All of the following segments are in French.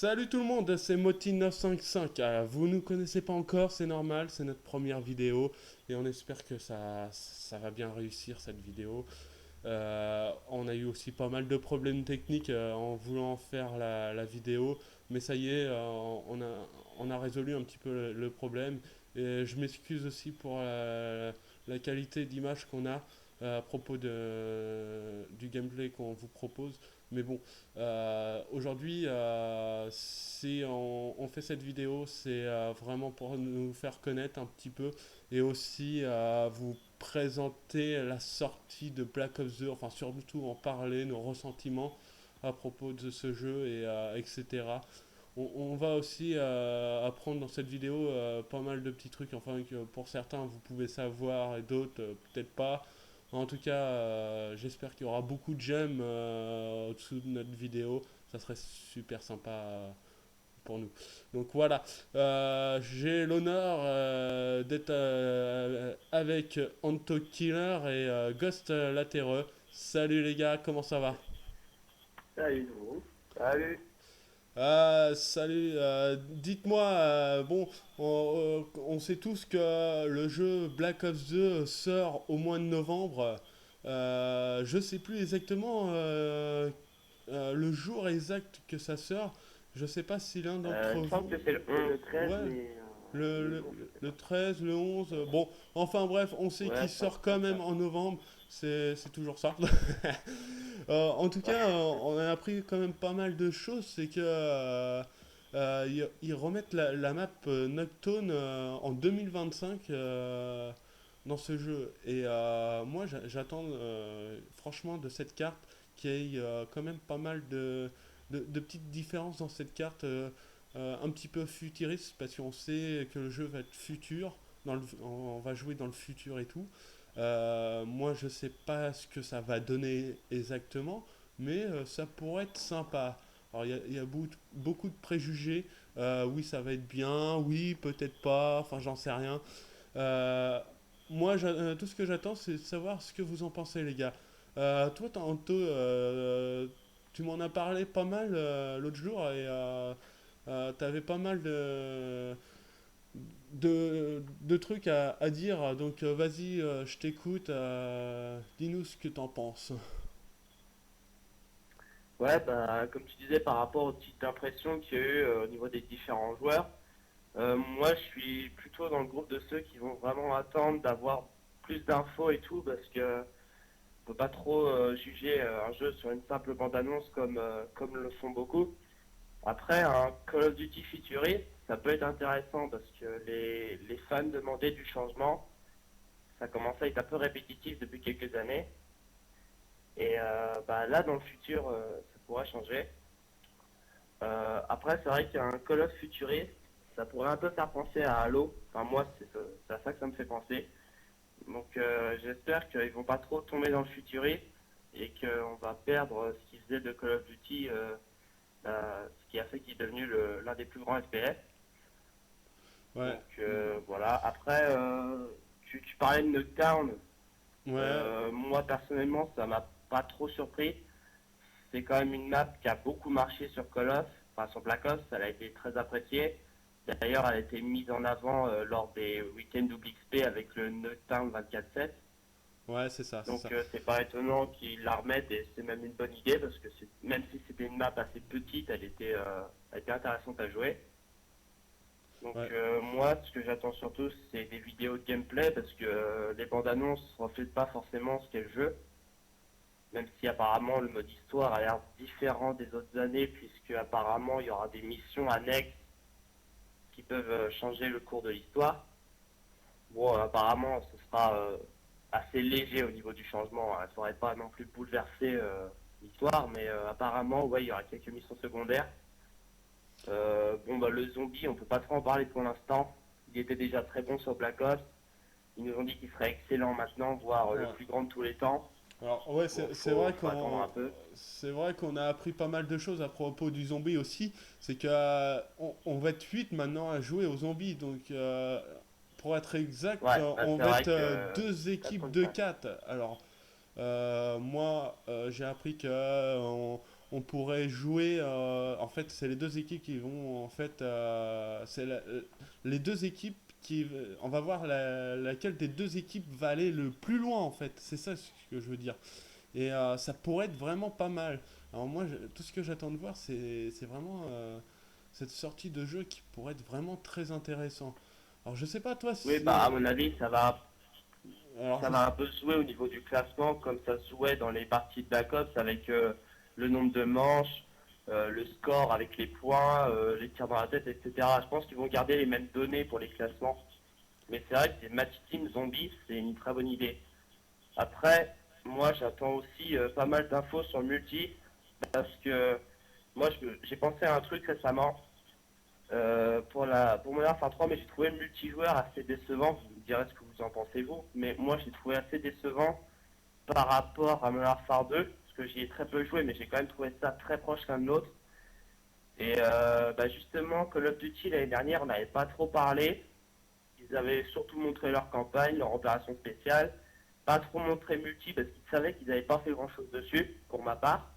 Salut tout le monde, c'est Moti955. Vous nous connaissez pas encore, c'est normal, c'est notre première vidéo et on espère que ça va bien réussir cette vidéo. On a eu aussi pas mal de problèmes techniques en voulant faire la vidéo, mais ça y est, on a résolu un petit peu le problème. Et je m'excuse aussi pour la qualité d'image qu'on a à propos du gameplay qu'on vous propose. Mais bon, aujourd'hui, si on fait cette vidéo, c'est vraiment pour nous faire connaître un petit peu et aussi vous présenter la sortie de Black Ops 2, enfin surtout en parler, nos ressentiments à propos de ce jeu et etc. On va aussi apprendre dans cette vidéo pas mal de petits trucs, enfin que pour certains vous pouvez savoir et d'autres peut-être pas. En tout cas, j'espère qu'il y aura beaucoup de j'aime au-dessous de notre vidéo. Ça serait super sympa pour nous. Donc voilà, j'ai l'honneur d'être avec Anto Killer et Ghost Latéreux. Salut les gars, comment ça va? Salut Nouveau. Salut. Salut, dites-moi, bon, on sait tous que le jeu Black Ops 2 sort au mois de novembre. Je sais plus exactement le jour exact que ça sort. Je sais pas si l'un d'entre Il me semble vous. que c'est le 11, le 13, Ouais, mais le, le le, jour, je sais le pas. 13, le 11, bon, enfin bref, on sait Ouais, qu'il ça, sort ça, quand même ça. en novembre, c'est toujours ça. En tout Ouais. cas, on a appris quand même pas mal de choses, c'est que ils remettent la map Noctone en 2025 dans ce jeu. Et moi, j'attends franchement de cette carte qu'il y ait quand même pas mal de petites différences dans cette carte. Un petit peu futuriste parce qu'on sait que le jeu va être futur, on va jouer dans le futur et tout. Moi, je sais pas ce que ça va donner exactement, mais ça pourrait être sympa. Alors, il y a beaucoup de préjugés. Oui, ça va être bien. Oui, peut-être pas. Enfin, j'en sais rien. Euh, Moi, tout ce que j'attends, c'est de savoir ce que vous en pensez, les gars. Toi, Tanto, tu m'en as parlé pas mal l'autre jour et t'avais pas mal de trucs à dire. Donc, vas-y, je t'écoute. Dis-nous ce que t'en penses. Ouais, bah, comme tu disais, par rapport aux petites impressions qu'il y a eu au niveau des différents joueurs, moi je suis plutôt dans le groupe de ceux qui vont vraiment attendre d'avoir plus d'infos et tout, parce que on peut pas trop juger un jeu sur une simple bande-annonce comme le font beaucoup. Après, un Call of Duty futuriste, ça peut être intéressant parce que les fans demandaient du changement. Ça commence à être un peu répétitif depuis quelques années. Et bah, là, dans le futur, ça pourrait changer. Après, c'est vrai qu'un Call of futuriste, ça pourrait un peu faire penser à Halo. Enfin, moi, c'est à ça que ça me fait penser. Donc, j'espère qu'ils vont pas trop tomber dans le futuriste et qu'on va perdre ce qu'ils faisaient de Call of Duty, ce qui a fait qu'il est devenu l'un des plus grands FPS. Ouais, Donc, voilà. Après, tu parlais de Nuketown. ouais, Moi, personnellement, ça m'a pas trop surpris. C'est quand même une map qui a beaucoup marché sur Call of, enfin sur Black Ops, elle a été très appréciée. D'ailleurs, elle a été mise en avant lors des week-ends WXP avec le Nuketown 24/7. ouais, c'est ça, c'est Donc ça. c'est pas étonnant qu'ils la remettent et c'est même une bonne idée parce que même si c'était une map assez petite, elle était intéressante à jouer. Donc Ouais, moi, ce que j'attends surtout, c'est des vidéos de gameplay parce que les bandes annonces reflètent pas forcément ce qu'est le jeu. Même si apparemment le mode histoire a l'air différent des autres années, puisque apparemment il y aura des missions annexes qui peuvent changer le cours de l'histoire. Bon, apparemment ce sera assez léger au niveau du changement, hein. Ça ne saurait pas non plus bouleverser l'histoire, mais apparemment, ouais, il y aura quelques missions secondaires. Bon, bah, le zombie, on peut pas trop en parler pour l'instant. Il était déjà très bon sur Black Ops. Ils nous ont dit qu'il serait excellent maintenant, voire le ouais. plus grand de tous les temps. Alors ouais, Bon, faut attendre un peu. c'est vrai qu'on a appris pas mal de choses à propos du zombie aussi. C'est que on va être 8 maintenant à jouer aux zombies. Donc pour être exact, Ouais, bah, on c'est va vrai être que deux ça équipes tourne de pas. 4. Alors moi, j'ai appris que on pourrait jouer. En fait, c'est les deux équipes qui vont. En fait, les deux équipes qui. On va voir laquelle des deux équipes va aller le plus loin, en fait. C'est ça ce que je veux dire. Et ça pourrait être vraiment pas mal. Alors, moi, tout ce que j'attends de voir, c'est vraiment cette sortie de jeu qui pourrait être vraiment très intéressant. Alors, je sais pas, toi, Oui, si. bah à mon avis, Alors, ça va un peu se jouer au niveau du classement, comme ça se jouait dans les parties de Black Ops avec le nombre de manches, le score avec les points, les tirs dans la tête, etc. Je pense qu'ils vont garder les mêmes données pour les classements. Mais c'est vrai que des match team zombies, c'est une très bonne idée. Après, moi j'attends aussi pas mal d'infos sur le multi, parce que moi j'ai pensé à un truc récemment pour Modern Warfare 3, mais j'ai trouvé le multijoueur assez décevant. Vous me direz ce que vous en pensez vous, mais moi j'ai trouvé assez décevant par rapport à Modern Warfare 2, parce que j'y ai très peu joué, mais j'ai quand même trouvé ça très proche l'un de l'autre. Et bah justement, Call of Duty l'année dernière, on n'avait pas trop parlé. Ils avaient surtout montré leur campagne, leur opération spéciale, pas trop montré multi parce qu'ils savaient qu'ils n'avaient pas fait grand chose dessus, pour ma part.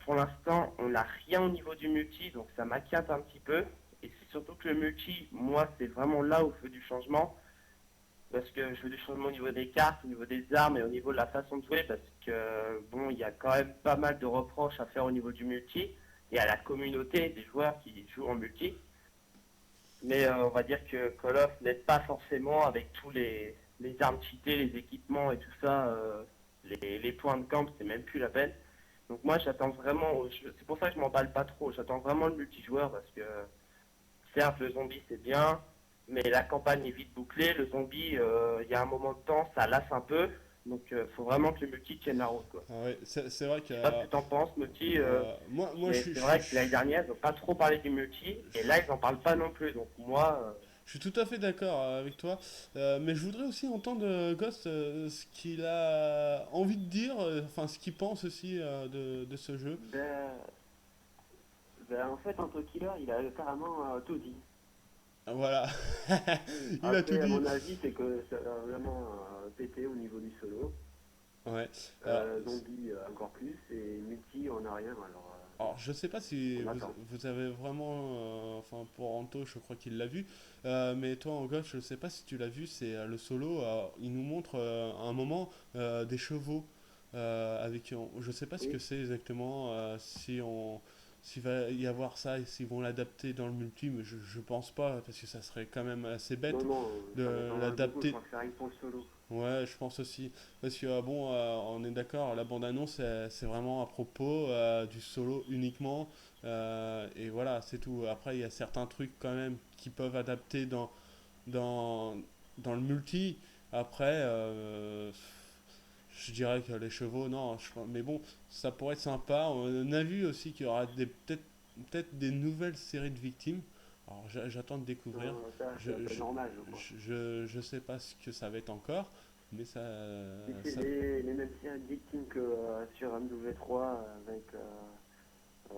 Pour l'instant, on n'a rien au niveau du multi, donc ça m'inquiète un petit peu. Et c'est surtout que le multi, moi, c'est vraiment là où je veux du changement. Parce que je veux du changement au niveau des cartes, au niveau des armes et au niveau de la façon de jouer. Parce que, bon, il y a quand même pas mal de reproches à faire au niveau du multi. Et à la communauté des joueurs qui jouent en multi. Mais on va dire que Call of n'aide pas forcément avec tous les armes cheatées, les équipements et tout ça. Les points de camp, c'est même plus la peine. Donc moi j'attends vraiment, c'est pour ça que je m'emballe pas trop, j'attends vraiment le multijoueur parce que certes le zombie c'est bien, mais la campagne est vite bouclée, le zombie il y a un moment de temps ça lasse un peu, donc faut vraiment que le multi tienne la route quoi. Ah ouais, c'est vrai que. Je sais pas ce que t'en penses multi, Moi, mais c'est vrai que l'année dernière ils n'ont pas trop parlé du multi, et là ils en parlent pas non plus, donc moi je suis tout à fait d'accord avec toi. Mais je voudrais aussi entendre Ghost ce qu'il a envie de dire, enfin ce qu'il pense aussi de ce jeu. Ben, en fait, entre killer, il a carrément tout dit. Voilà, il a tout Après, à dit. mon avis, c'est que ça va vraiment péter au niveau du solo. Ouais. Alors, Zombie encore plus, et multi, on n'a rien, alors, je sais pas si on attend. vous avez vraiment, enfin pour Anto, je crois qu'il l'a vu, mais toi en gauche, je sais pas si tu l'as vu, c'est le solo. Il nous montre à un moment des chevaux je sais pas ce que Oui, c'est exactement, si on, s'il va y avoir ça et s'ils vont l'adapter dans le multi, mais je pense pas parce que ça serait quand même assez non, bête non, ça de m'étonnerait beaucoup, je l'adapter. crois que c'est rien que pour le solo. Ouais, je pense aussi. Parce que, bon, on est d'accord, la bande-annonce, c'est vraiment à propos du solo uniquement. Et voilà, c'est tout. Après, il y a certains trucs quand même qui peuvent adapter dans, dans le multi. Après, je dirais que les chevaux, non. Mais bon, ça pourrait être sympa. On a vu aussi qu'il y aura peut-être des nouvelles séries de victimes. Alors, j'attends de découvrir. Non, ça, c'est un Je, peu je, normal, je crois. je sais pas ce que ça va être encore, mais Si c'est ça les mêmes séries de victimes que sur MW3 avec euh,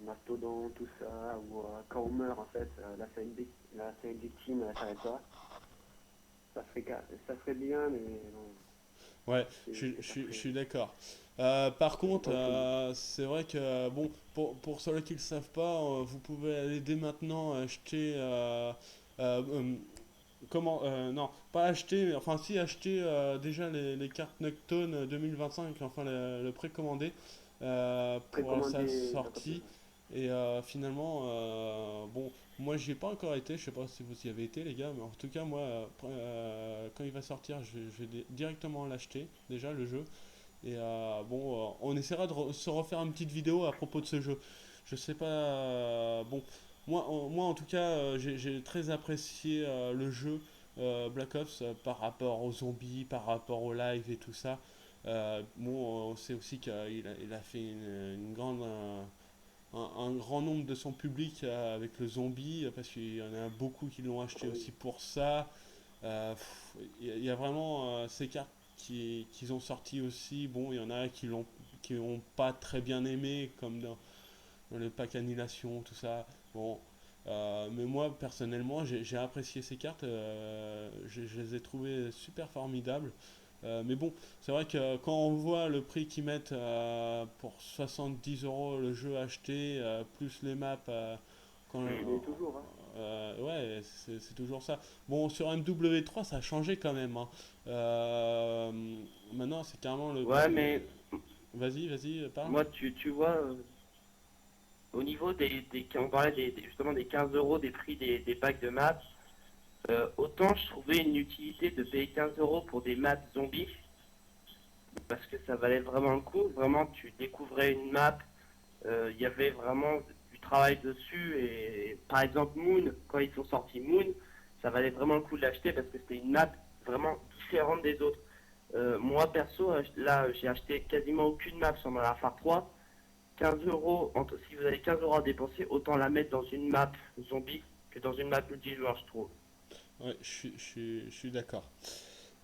Mastodon, tout ça, ou quand on meurt, en fait, la série de victimes, elle s'arrête pas. Ça serait bien, mais bon, ouais, c'est pas je très. suis d'accord. Par C'est contre, pas fou. c'est vrai que, bon, pour ceux qui ne le savent pas, vous pouvez aller dès maintenant acheter. Euh, comment Non, pas acheter, mais enfin, si, acheter déjà les cartes Noctone 2025, enfin, le précommandé pour sa Précommandé dans quelques sortie. jours. Et finalement, bon, moi j'y ai pas encore été, je sais pas si vous y avez été les gars, mais en tout cas moi, quand il va sortir, je vais directement l'acheter, déjà le jeu. Et bon, on essaiera de se refaire une petite vidéo à propos de ce jeu. Je sais pas, bon, moi en tout cas, j'ai très apprécié le jeu Black Ops par rapport aux zombies, par rapport au live et tout ça. Bon, on sait aussi il a fait une grande, un grand nombre de son public avec le zombie, parce qu'il y en a beaucoup qui l'ont Ah acheté oui. aussi pour ça. Il y a vraiment ces cartes qu'ils ont sorties aussi. Bon, il y en a qui n'ont pas très bien aimé, comme dans le pack annulation, tout ça. Bon, mais moi personnellement, j'ai apprécié ces cartes. Je les ai trouvées super formidables. Mais bon, c'est vrai que quand on voit le prix qu'ils mettent pour 70 euros le jeu acheté, plus les maps, quand, Il est toujours, hein. ouais, c'est toujours ça. Bon, sur MW3, ça a changé quand même, hein. Euh, Maintenant, c'est carrément le Ouais, prix. mais Vas-y, parle. moi, tu vois, au niveau on parlait justement des 15 euros des prix des packs de maps, autant je trouvais une utilité de payer 15 euros pour des maps zombies, parce que ça valait vraiment le coup. Vraiment, tu découvrais une map, il y avait vraiment du travail dessus, et par exemple Moon, quand ils sont sortis Moon, ça valait vraiment le coup de l'acheter parce que c'était une map vraiment différente des autres. Moi perso, là j'ai acheté quasiment aucune map sur ma Far 3. 15 euros, si vous avez 15 euros à dépenser, autant la mettre dans une map zombie que dans une map multijoueur, je trouve. Ouais, je suis d'accord.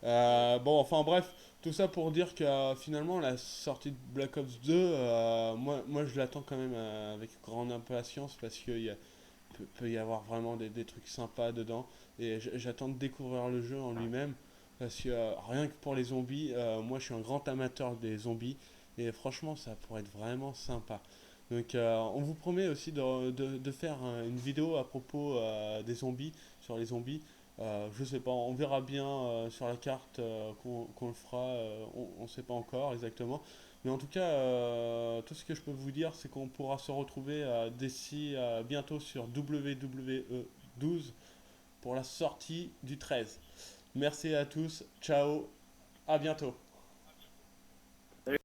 Bon, enfin bref, tout ça pour dire que finalement la sortie de Black Ops 2, moi je l'attends quand même avec grande impatience parce qu'il peut y avoir vraiment des trucs sympas dedans et j'attends de découvrir le jeu en lui-même parce que rien que pour les zombies, moi je suis un grand amateur des zombies et franchement ça pourrait être vraiment sympa. Donc on vous promet aussi de faire une vidéo à propos des zombies, sur les zombies. Je sais pas, on verra bien sur la carte qu'on le fera, on ne sait pas encore exactement. Mais en tout cas, tout ce que je peux vous dire, c'est qu'on pourra se retrouver d'ici bientôt sur WWE 12 pour la sortie du 13. Merci à tous, ciao, à bientôt.